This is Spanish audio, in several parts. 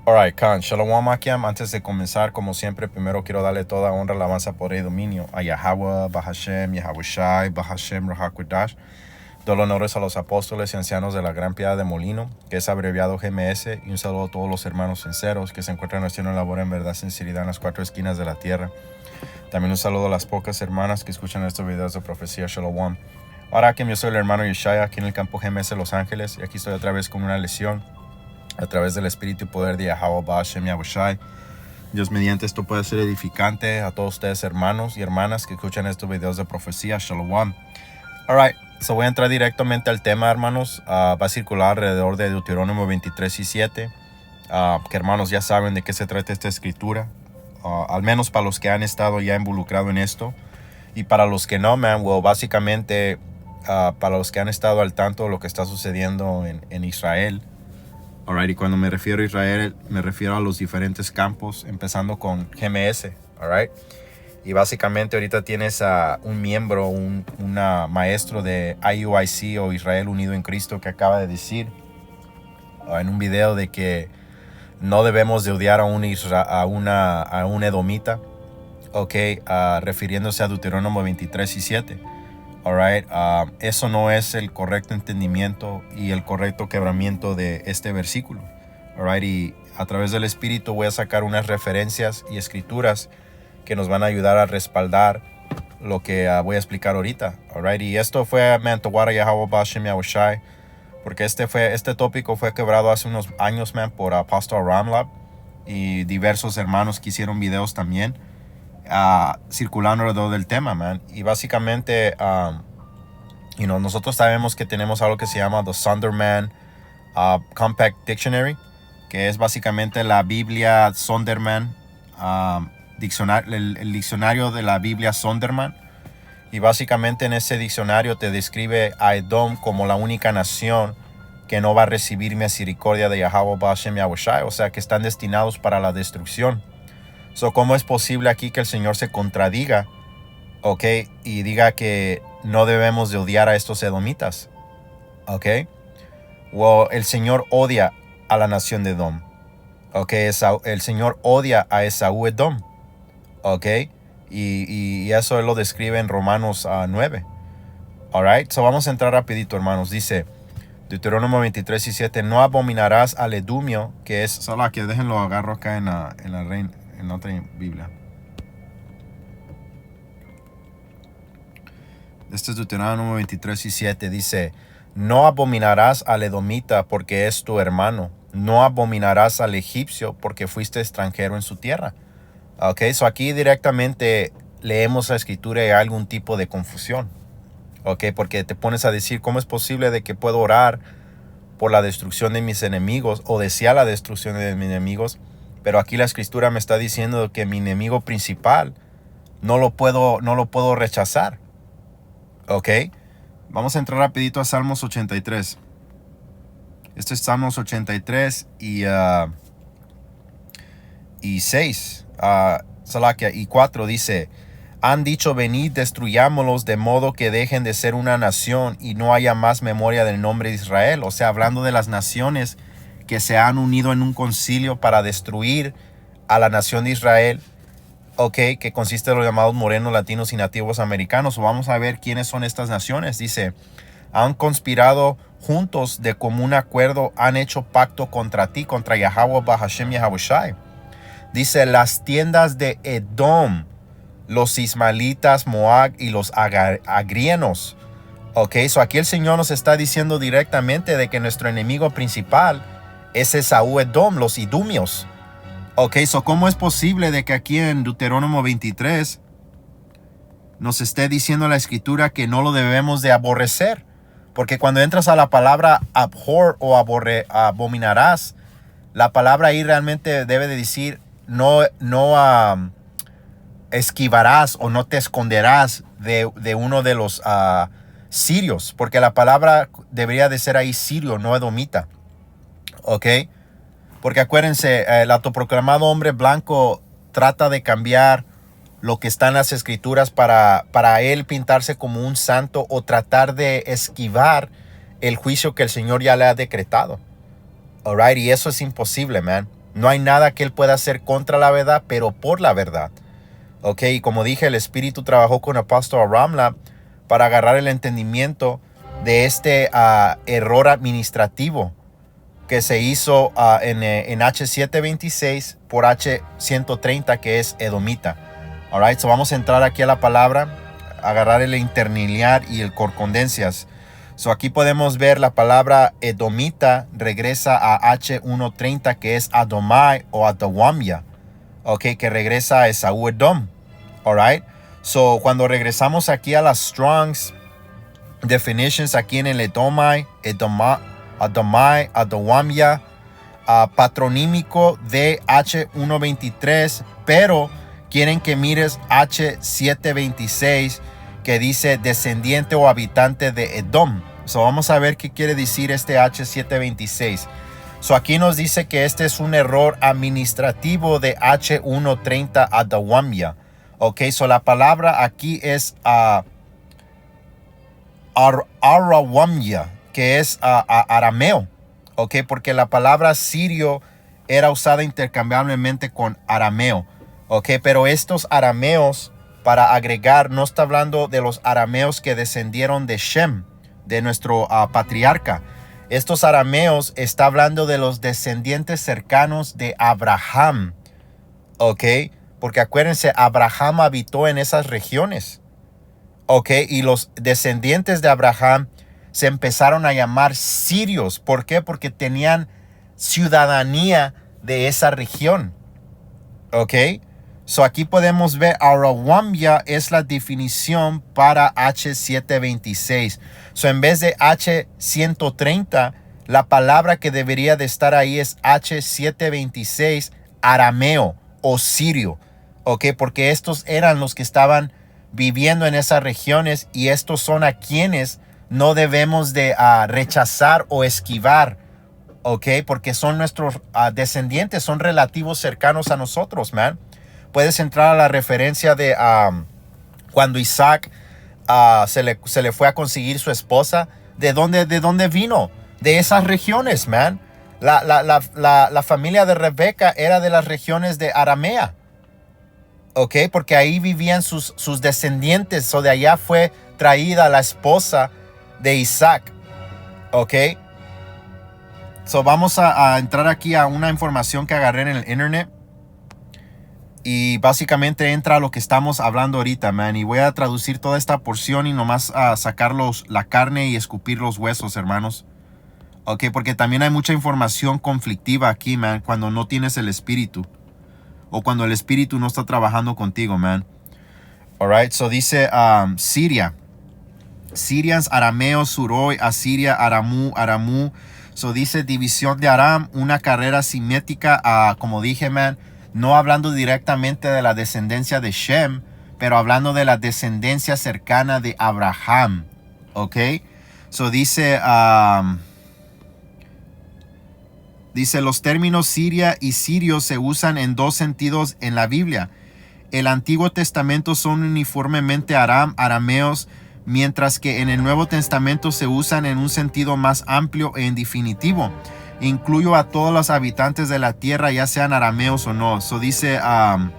Alright, Khan, Shalom Akim. Antes de comenzar, como siempre, primero quiero darle toda honra, alabanza, poder y dominio a Yahweh, Bahashem, Yahweh Shai, Bahashem, Rahakudash. Doy honores a los apóstoles y ancianos de la Gran Piedad de Molino, que es abreviado GMS, y un saludo a todos los hermanos sinceros que se encuentran haciendo labor en verdad, sinceridad en las cuatro esquinas de la tierra. También un saludo a las pocas hermanas que escuchan estos videos de profecía. Shalom. Ahora, Akim, yo soy el hermano Yeshaya, aquí en el campo GMS Los Ángeles, y aquí estoy otra vez con una lección a través del espíritu y poder de Yahweh Bahashem Yahweh Shai. Dios mediante esto puede ser edificante a todos ustedes hermanos y hermanas que escuchan estos videos de profecía. Shalom. Alright, so voy a entrar directamente al tema, hermanos. Va a circular alrededor de Deuterónimo 23 y 7. Que hermanos ya saben de qué se trata esta escritura. Al menos para los que han estado ya involucrados en esto. Y para los que no, básicamente para los que han estado al tanto de lo que está sucediendo en Israel. Alright, y cuando me refiero a Israel, me refiero a los diferentes campos, empezando con GMS, alright. Y básicamente ahorita tienes a un miembro, una maestro de IUIC o Israel Unido en Cristo, que acaba de decir en un video de que no debemos de odiar a un edomita, ok, refiriéndose a Deuterónimo 23 y 7. Alright, eso no es el correcto entendimiento y el correcto quebramiento de este versículo. Alright, y a través del Espíritu voy a sacar unas referencias y escrituras que nos van a ayudar a respaldar lo que voy a explicar ahorita. Alright, y esto fue Mantawara Yahweh Bahashem Yahweh Shai, porque este tópico fue quebrado hace unos años, por Pastor Ramlab y diversos hermanos que hicieron videos también. Circulando alrededor del tema, y básicamente nosotros sabemos que tenemos algo que se llama the Sonderman Compact Dictionary, que es básicamente la Biblia Sonderman, el diccionario de la Biblia Sonderman, y básicamente en ese diccionario te describe a Edom como la única nación que no va a recibir misericordia de Yahweh Bahashem Yahweh Shai, o sea que están destinados para la destrucción. ¿Cómo es posible aquí que el Señor se contradiga, ok, y diga que no debemos de odiar a estos edomitas? Ok. El Señor odia a la nación de Edom. Ok. El Señor odia a Esaú Edom. Ok. Y eso él lo describe en Romanos 9. Alright. Vamos a entrar rapidito, hermanos. Dice Deuterónimo 23 y 7. No abominarás al edumio, que es... Solo que déjenlo agarro acá en la reina. En otra Biblia. Este es Deuterónimo 23 y 7. Dice: no abominarás al edomita porque es tu hermano. No abominarás al egipcio porque fuiste extranjero en su tierra. Ok, aquí directamente leemos la escritura y hay algún tipo de confusión. Ok, porque te pones a decir, ¿cómo es posible de que puedo orar por la destrucción de mis enemigos o desear la destrucción de mis enemigos? Pero aquí la escritura me está diciendo que mi enemigo principal no lo puedo rechazar. Ok. Vamos a entrar rapidito a Salmos 83. Este es Salmos 83 y 6. Y 4 dice: han dicho, venid, destruyámoslos de modo que dejen de ser una nación y no haya más memoria del nombre de Israel. O sea, hablando de las naciones que se han unido en un concilio para destruir a la nación de Israel, ok, que consiste de los llamados morenos, latinos y nativos americanos. Vamos a ver quiénes son estas naciones. Dice: han conspirado juntos de común acuerdo, han hecho pacto contra ti, contra Yahweh Bahashem Yahweh Shai. Dice: las tiendas de Edom, los ismaelitas, Moab y los agrienos. Ok, aquí el Señor nos está diciendo directamente de que nuestro enemigo principal es Esaú Edom, los idumios. Ok, ¿cómo es posible de que aquí en Deuterónimo 23 nos esté diciendo la escritura que no lo debemos de aborrecer? Porque cuando entras a la palabra abhor o abominarás, la palabra ahí realmente debe de decir no esquivarás o no te esconderás de uno de los sirios, porque la palabra debería de ser ahí sirio, no edomita. Ok, porque acuérdense, el autoproclamado hombre blanco trata de cambiar lo que está en las escrituras para él pintarse como un santo o tratar de esquivar el juicio que el Señor ya le ha decretado. Alright, y eso es imposible, man. No hay nada que él pueda hacer contra la verdad, pero por la verdad. Ok, y como dije, el Espíritu trabajó con el apóstol Ramla para agarrar el entendimiento de este error administrativo que se hizo en H726 por H130, que es edomita. Alright, so vamos a entrar aquí a la palabra, agarrar el interlinear y el corcondencias. So aquí podemos ver la palabra edomita regresa a H130, que es Adomai o Adawamia. Ok, que regresa a Esaú Edom. Alright, so cuando regresamos aquí a las Strong's definitions, aquí en el Edomai, Adomai, Adawamia, patronímico de H123, pero quieren que mires H726, que dice descendiente o habitante de Edom. So vamos a ver qué quiere decir este H726. So aquí nos dice que este es un error administrativo de H130 Adawamia. Ok, so la palabra aquí es Arawamia, que es arameo. Ok, porque la palabra sirio era usada intercambiablemente con arameo. Ok, pero estos arameos, para agregar, no está hablando de los arameos que descendieron de Shem, de nuestro patriarca. Estos arameos está hablando de los descendientes cercanos de Abraham. Ok, porque acuérdense, Abraham habitó en esas regiones. Ok, y los descendientes de Abraham se empezaron a llamar sirios. ¿Por qué? Porque tenían ciudadanía de esa región. Ok, so aquí podemos ver Arawamia es la definición para H726. So en vez de H130, la palabra que debería de estar ahí es H726 arameo o sirio. Ok, porque estos eran los que estaban viviendo en esas regiones, y estos son a quienes no debemos de rechazar o esquivar. Ok, porque son nuestros descendientes, son relativos cercanos a nosotros, man. Puedes entrar a la referencia de cuando Isaac se le fue a conseguir su esposa. ¿De dónde vino? De esas regiones, man. La familia de Rebeca era de las regiones de Aramea. Ok, porque ahí vivían sus descendientes. O de allá fue traída la esposa de Isaac. Ok. So vamos a entrar aquí a una información que agarré en el internet. Y básicamente entra a lo que estamos hablando ahorita, man. Y voy a traducir toda esta porción y nomás sacar la carne y escupir los huesos, hermanos. Ok, porque también hay mucha información conflictiva aquí, man, cuando no tienes el espíritu. O cuando el espíritu no está trabajando contigo, man. Alright, so dice Siria. Sirians, arameos, suroi, asiria, aramu. So dice división de Aram, una carrera simétrica, como dije, man. No hablando directamente de la descendencia de Shem, pero hablando de la descendencia cercana de Abraham. Ok. So dice... Dice, los términos Siria y sirio se usan en dos sentidos en la Biblia. El Antiguo Testamento son uniformemente arameos, mientras que en el Nuevo Testamento se usan en un sentido más amplio e indefinitivo. Incluyo a todos los habitantes de la tierra, ya sean arameos o no. So dice, Aram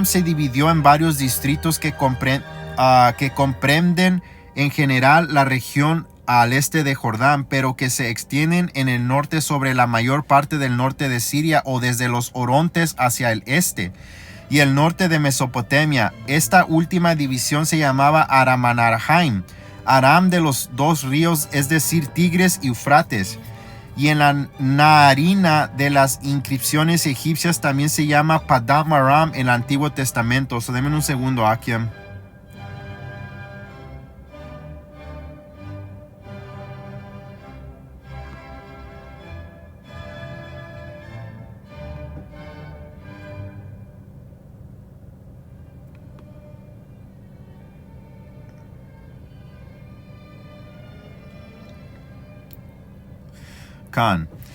se dividió en varios distritos que comprenden en general la región al este de Jordán, pero que se extienden en el norte sobre la mayor parte del norte de Siria, o desde los Orontes hacia el este y el norte de Mesopotamia. Esta última división se llamaba Aramanarhaim, Aram de los dos ríos, es decir, Tigres y Eufrates. Y en la Naharina de las inscripciones egipcias también se llama Padam Aram en el Antiguo Testamento. So, denme un segundo, Akiem.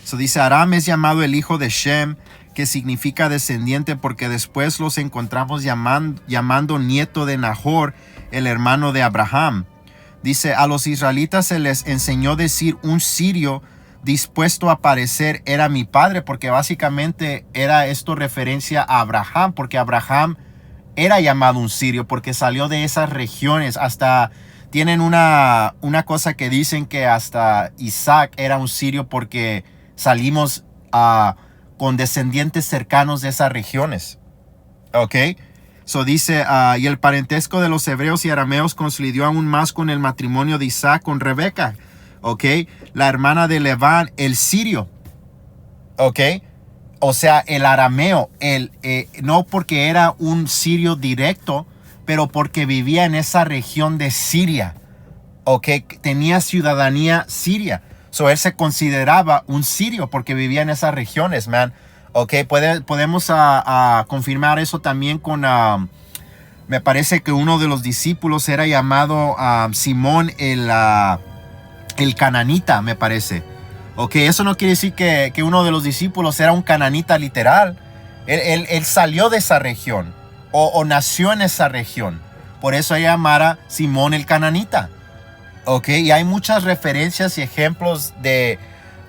So dice, Aram es llamado el hijo de Shem, que significa descendiente, porque después los encontramos llamando nieto de Nahor, el hermano de Abraham. Dice, a los israelitas se les enseñó decir un sirio dispuesto a parecer era mi padre, porque básicamente era esto referencia a Abraham, porque Abraham era llamado un sirio porque salió de esas regiones. Hasta tienen una cosa que dicen que hasta Isaac era un sirio porque salimos con descendientes cercanos de esas regiones. ¿Ok? So dice, y el parentesco de los hebreos y arameos consolidó aún más con el matrimonio de Isaac con Rebeca. ¿Ok? La hermana de Labán, el sirio. ¿Ok? O sea, el arameo, no porque era un sirio directo, pero porque vivía en esa región de Siria. ¿Ok? Tenía ciudadanía siria. So él se consideraba un sirio porque vivía en esas regiones, man. ¿Ok? Podemos confirmar eso también con... me parece que uno de los discípulos era llamado Simón el cananita, me parece. Ok, eso no quiere decir que uno de los discípulos era un cananita literal. Él salió de esa región o nació en esa región. Por eso se llamara Simón el cananita. Ok, y hay muchas referencias y ejemplos de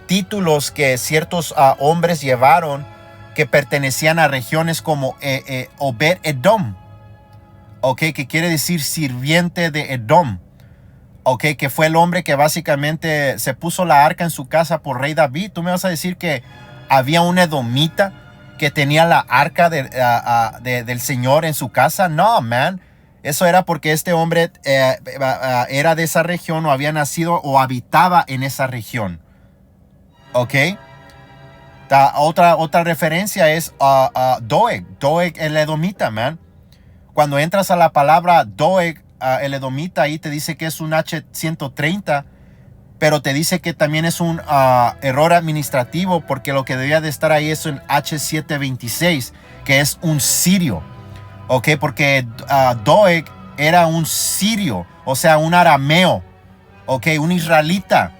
títulos que ciertos hombres llevaron que pertenecían a regiones como Obed Edom. Ok, que quiere decir sirviente de Edom. Ok, que fue el hombre que básicamente se puso la arca en su casa por rey David. ¿Tú me vas a decir que había un edomita que tenía la arca del Señor en su casa? No, man. Eso era porque este hombre era de esa región o había nacido o habitaba en esa región. Ok. Otra referencia es Doeg. Doeg el edomita, man. Cuando entras a la palabra Doeg, el edomita, ahí te dice que es un H130, pero te dice que también es un error administrativo porque lo que debía de estar ahí es un H726, que es un sirio. Ok, porque Doeg era un sirio, o sea, un arameo, ok, un israelita.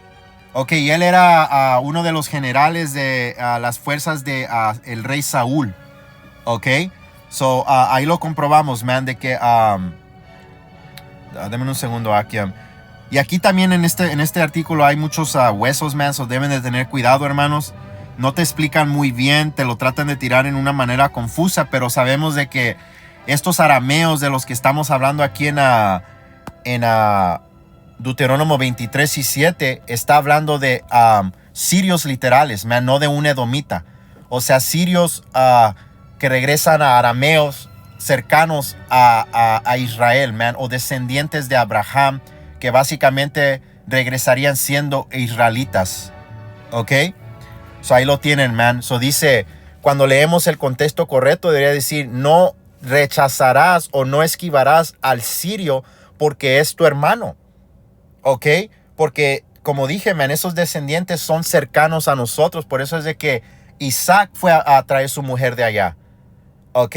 Ok, y él era uno de los generales de las fuerzas de el rey Saúl. Ok, so ahí lo comprobamos, man, de que... Deme un segundo aquí. Y aquí también en este artículo hay muchos huesos, man, so deben de tener cuidado, hermanos. No te explican muy bien, te lo tratan de tirar en una manera confusa, pero sabemos de que estos arameos de los que estamos hablando aquí en Deuterónomo 23:7 está hablando de sirios literales, man, no de un edomita. O sea, sirios que regresan a arameos cercanos a Israel, man, o descendientes de Abraham, que básicamente regresarían siendo israelitas. ¿Ok? So ahí lo tienen, man. So dice, cuando leemos el contexto correcto, debería decir, no rechazarás o no esquivarás al sirio porque es tu hermano. ¿Ok? Porque, como dije, man, esos descendientes son cercanos a nosotros. Por eso es de que Isaac fue a traer su mujer de allá. ¿Ok?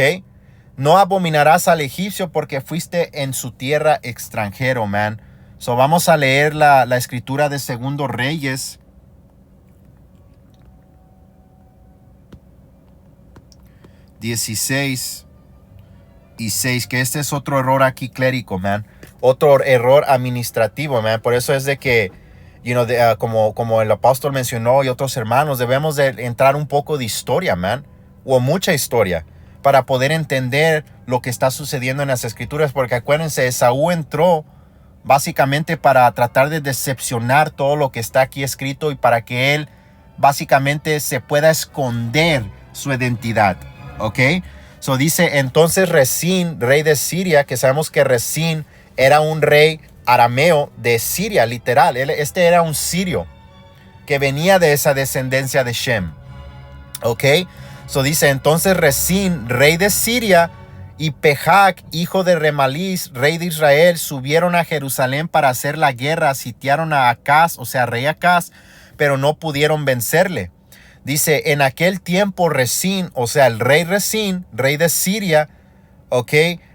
No abominarás al egipcio porque fuiste en su tierra extranjero, man. So vamos a leer la escritura de Segundo Reyes. (16:6), que este es otro error aquí clérico, man. Otro error administrativo, man. Por eso es de que, como el apóstol mencionó y otros hermanos, debemos de entrar un poco de historia, man. O mucha historia, para poder entender lo que está sucediendo en las escrituras. Porque acuérdense, Esaú entró básicamente para tratar de decepcionar todo lo que está aquí escrito y para que él básicamente se pueda esconder su identidad. ¿Ok? So dice, entonces Resín, rey de Siria, que sabemos que Resín era un rey arameo de Siria, literal. Este era un sirio que venía de esa descendencia de Shem. ¿Ok? So dice, entonces Resín, rey de Siria, y Pejac, hijo de Remalís, rey de Israel, subieron a Jerusalén para hacer la guerra, sitiaron a Acaz, o sea, rey Acaz, pero no pudieron vencerle. Dice, en aquel tiempo Resín, o sea, el rey Resín, rey de Siria, ok,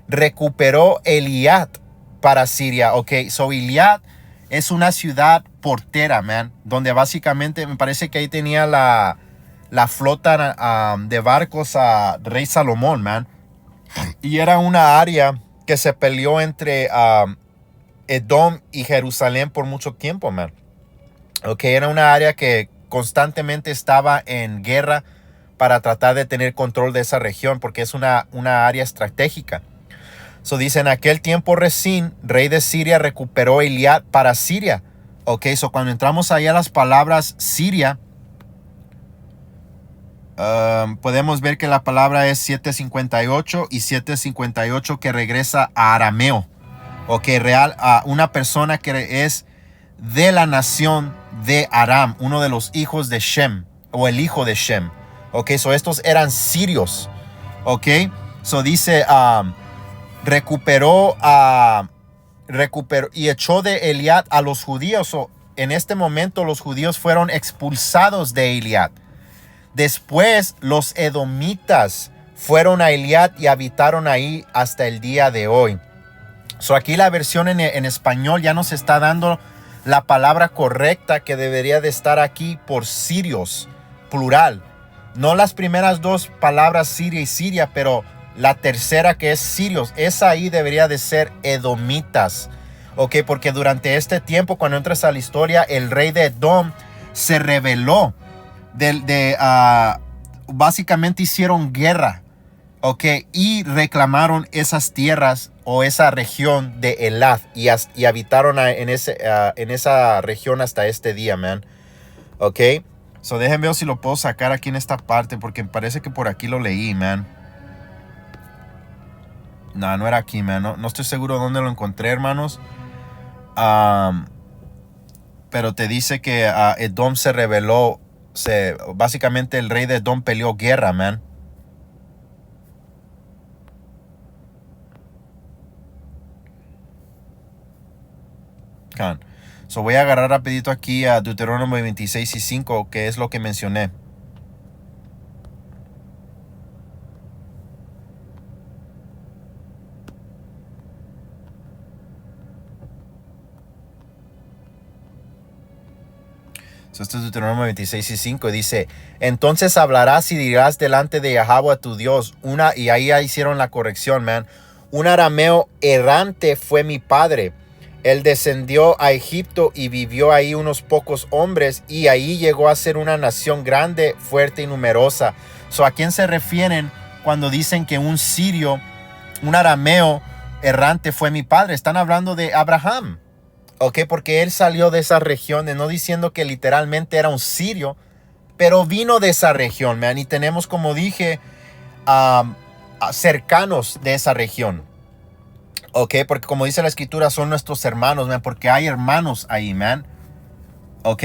recuperó Eliat para Siria. Ok, so Eliat es una ciudad portera, man, donde básicamente me parece que ahí tenía la flota de barcos a rey Salomón, man. Y era una área que se peleó entre Edom y Jerusalén por mucho tiempo, man. Ok, era una área que constantemente estaba en guerra para tratar de tener control de esa región, porque es una área estratégica. So dice, en aquel tiempo Resín, rey de Siria, recuperó Eliad para Siria. Ok, so cuando entramos ahí a las palabras Siria, podemos ver que la palabra es 758 y 758 que regresa a arameo. Ok, real, a una persona que es de la nación de Aram, uno de los hijos de Shem, o el hijo de Shem. Ok, so estos eran sirios. Ok, so dice, recuperó y echó de Eliad a los judíos. So, en este momento los judíos fueron expulsados de Eliad. Después los edomitas fueron a Eliad y habitaron ahí hasta el día de hoy. So aquí la versión en español ya nos está dando la palabra correcta que debería de estar aquí por sirios, plural. No las primeras dos palabras Siria y Siria, pero la tercera que es sirios, esa ahí debería de ser edomitas. Ok, porque durante este tiempo, cuando entras a la historia, el rey de Edom se rebeló. Básicamente hicieron guerra. Ok, y reclamaron esas tierras o esa región de Elath y habitaron en esa región hasta este día, man. Ok, so déjenme ver si lo puedo sacar aquí en esta parte, porque me parece que por aquí lo leí, man. No era aquí, man. No estoy seguro dónde lo encontré, hermanos. Pero te dice que Edom se rebeló. Básicamente el rey de Edom peleó guerra, man. So voy a agarrar rapidito aquí a Deuteronomio 26 y 5, que es lo que mencioné. So esto es Deuteronomio 26 y 5. Dice, entonces hablarás y dirás delante de Yahweh tu Dios. Y ahí hicieron la corrección, man. Un arameo errante fue mi padre. Él descendió a Egipto y vivió ahí unos pocos hombres, y ahí llegó a ser una nación grande, fuerte y numerosa. So, ¿a quién se refieren cuando dicen que un sirio, un arameo errante fue mi padre? Están hablando de Abraham. Ok, porque él salió de esa región, no diciendo que literalmente era un sirio, pero vino de esa región, man. Y tenemos, como dije, cercanos de esa región. Ok, porque como dice la escritura, son nuestros hermanos, man, porque hay hermanos ahí, man. Ok,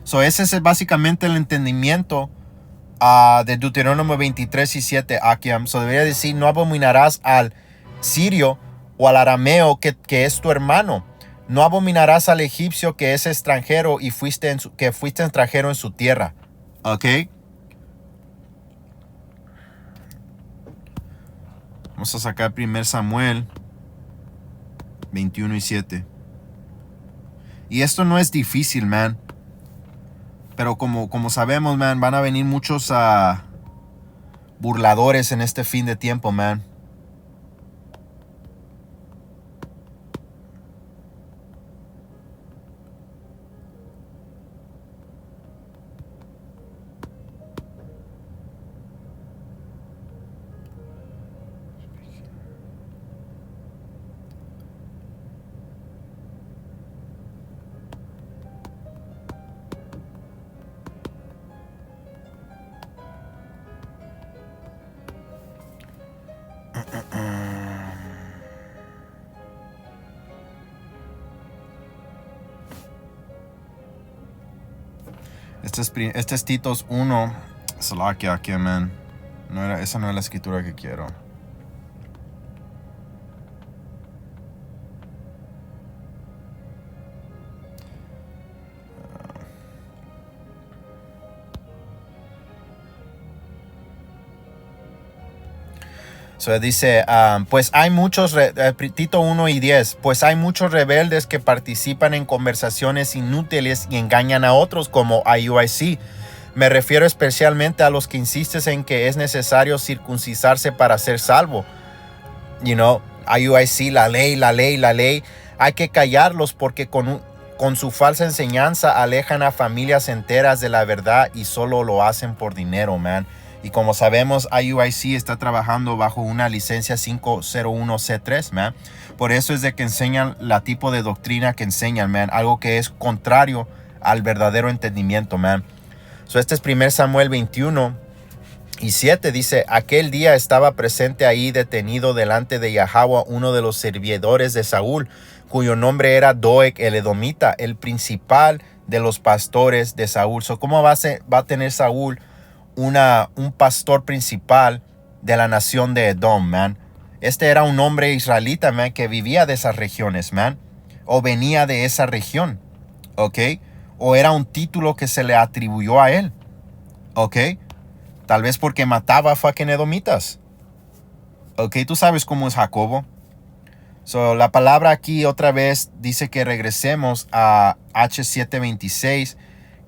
so ese es básicamente el entendimiento de Deuteronomio 23 y 7. So debería decir, no abominarás al sirio o al arameo que es tu hermano. No abominarás al egipcio que es extranjero y fuiste extranjero en su tierra. Ok. Vamos a sacar 1 Samuel 21 y 7. Y esto no es difícil, man. Pero como sabemos, man, van a venir muchos burladores en este fin de tiempo, man. Este es Titos 1. Salakia, man. Esa no es la escritura que quiero. So dice, pues hay muchos, Tito 1 y 10, pues hay muchos rebeldes que participan en conversaciones inútiles y engañan a otros como IUIC. Me refiero especialmente a los que insisten en que es necesario circuncidarse para ser salvo. You know, IUIC, la ley. Hay que callarlos porque Con su falsa enseñanza alejan a familias enteras de la verdad y solo lo hacen por dinero, man. Y como sabemos, IUIC está trabajando bajo una licencia 501C3, man. Por eso es de que enseñan la tipo de doctrina que enseñan, man. Algo que es contrario al verdadero entendimiento, man. So, este es 1 Samuel 21:7. Dice, aquel día estaba presente ahí detenido delante de Yahweh uno de los servidores de Saúl, cuyo nombre era Doeg el Edomita, el principal de los pastores de Saúl. So, ¿cómo va a tener Saúl un pastor principal de la nación de Edom, man? Este era un hombre israelita, man, que vivía de esas regiones, man. O venía de esa región, ¿ok? O era un título que se le atribuyó a él, ¿ok? Tal vez porque mataba a fucking edomitas. ¿Ok? Tú sabes cómo es Jacobo. So, la palabra aquí otra vez dice que regresemos a H726,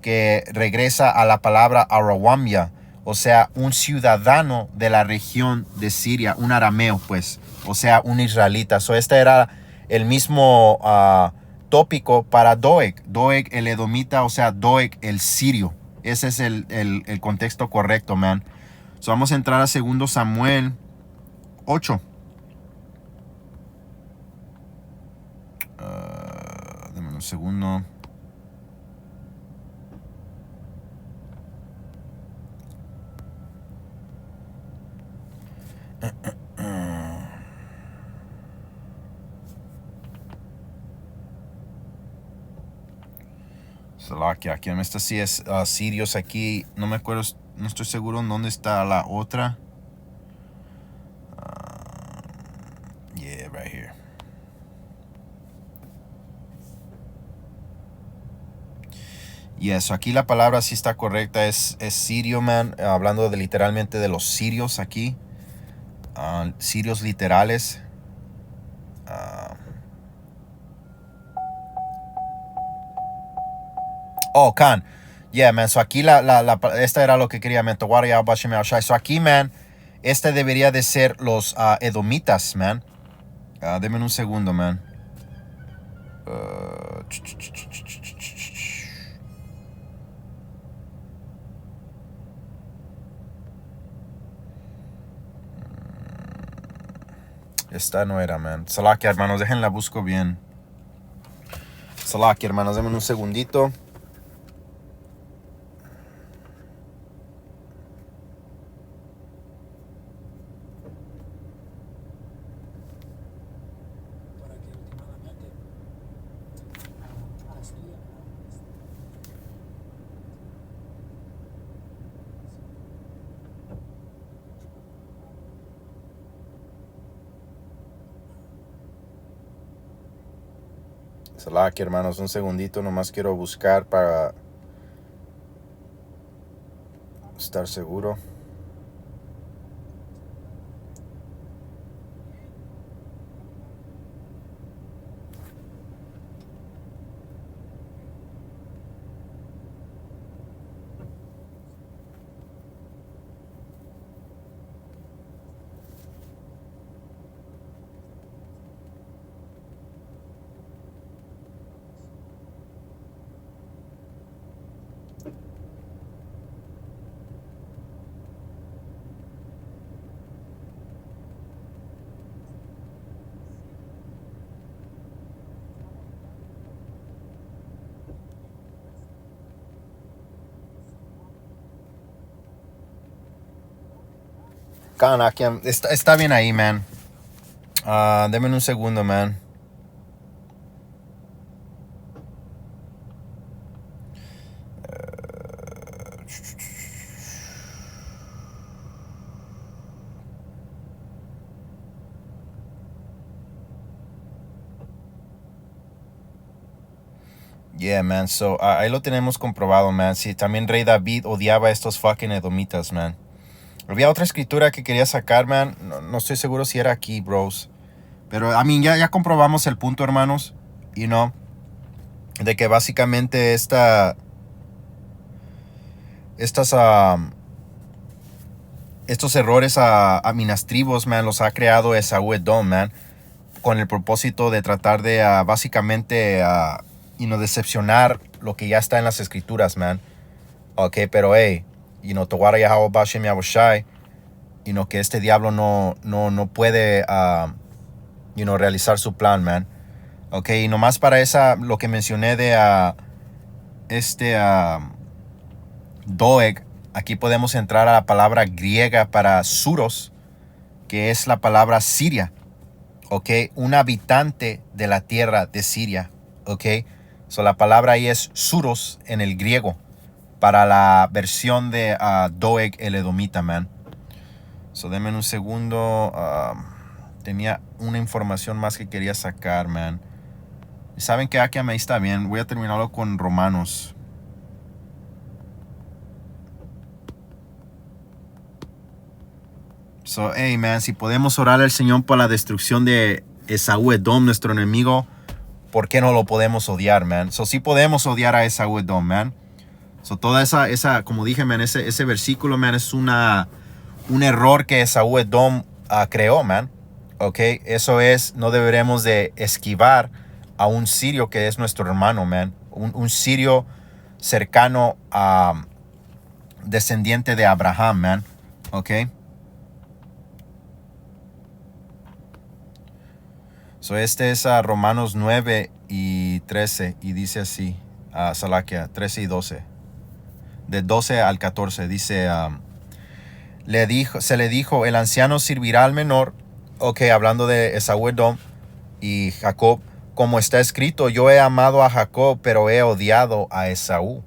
que regresa a la palabra Arawamia, o sea, un ciudadano de la región de Siria, un arameo, pues, o sea, un israelita. So, este era el mismo tópico para Doeg el edomita, o sea, Doeg el sirio. Ese es el contexto correcto, man. So, vamos a entrar a 2 Samuel 8. Dame un segundo. Salakia, aquí esta sí es Sirios aquí. No me acuerdo, no estoy seguro en dónde está la otra. Yeah, right here. Yes, aquí la palabra sí está correcta, es sirio, man, hablando de literalmente de los sirios aquí, sirios literales. Oh, Khan. Yeah, man, so aquí esta era lo que quería, man. So aquí, man, este debería de ser los edomitas, man. Denme un segundo, man. Esta no era, man. Salaki, hermanos, déjenla busco bien. Salaki, hermanos, denme un segundito. Salaki, hermanos, un segundito, nomás quiero buscar para estar seguro. Está bien ahí, man. Deme un segundo, man. Yeah, man. So, ahí lo tenemos comprobado, man. Sí, también Rey David odiaba a estos fucking edomitas, man. Había otra escritura que quería sacar, man. No estoy seguro si era aquí, bros. Pero, ya comprobamos el punto, hermanos. You know, de que básicamente estos errores administrativos, man, los ha creado Esaú Edom, man, con el propósito de tratar de básicamente decepcionar lo que ya está en las escrituras, man. Ok, pero hey, Tawara Yahweh Bashem Yahushai, que este diablo no puede, realizar su plan, man. Ok, y nomás para lo que mencioné de Doeg, aquí podemos entrar a la palabra griega para suros, que es la palabra Siria. Ok, un habitante de la tierra de Siria. Ok, so la palabra ahí es suros en el griego para la versión de Doeg el edomita, man. So denme un segundo. Tenía una información más que quería sacar, man. Saben que aquí ahí está bien. Voy a terminarlo con Romanos. So, hey, man, si podemos orar al Señor por la destrucción de Esaú Edom, nuestro enemigo, ¿por qué no lo podemos odiar, man? So, sí podemos odiar a Esaú Edom, man. So, toda esa como dije, man, ese versículo, man, es un error que Esaú Edom creó, man. Ok, eso es, no deberemos de esquivar a un sirio que es nuestro hermano, man. Un sirio cercano a descendiente de Abraham, man. Ok. So este es Romanos 9 y 13 y dice así, Salakia 13 y 12. De 12 al 14 dice, se le dijo, el anciano servirá al menor. Ok, hablando de Esaú Edom y Jacob, como está escrito, yo he amado a Jacob, pero he odiado a Esaú.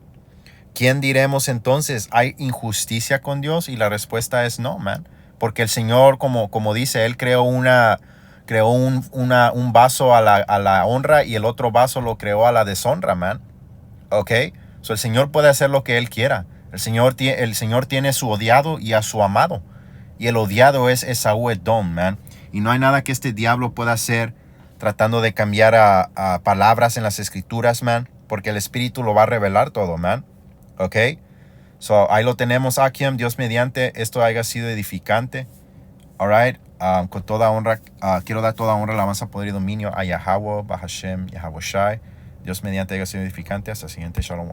¿Quién diremos entonces? ¿Hay injusticia con Dios? Y la respuesta es no, man. Porque el Señor, como dice, Él creó un vaso a la honra y el otro vaso lo creó a la deshonra, man. Ok. So el Señor puede hacer lo que Él quiera. El Señor tiene su odiado y a su amado. Y el odiado es Esaú Edom, man. Y no hay nada que este diablo pueda hacer tratando de cambiar a palabras en las escrituras, man. Porque el Espíritu lo va a revelar todo, man. Ok. So ahí lo tenemos, Akiem. Dios mediante esto haya sido edificante. Alright. Con toda honra, quiero dar toda honra, alabanza, poder y dominio a Yahweh, Bahashem, Yahweh Shai. Dios mediante haya sido edificante. Hasta el siguiente Shalom.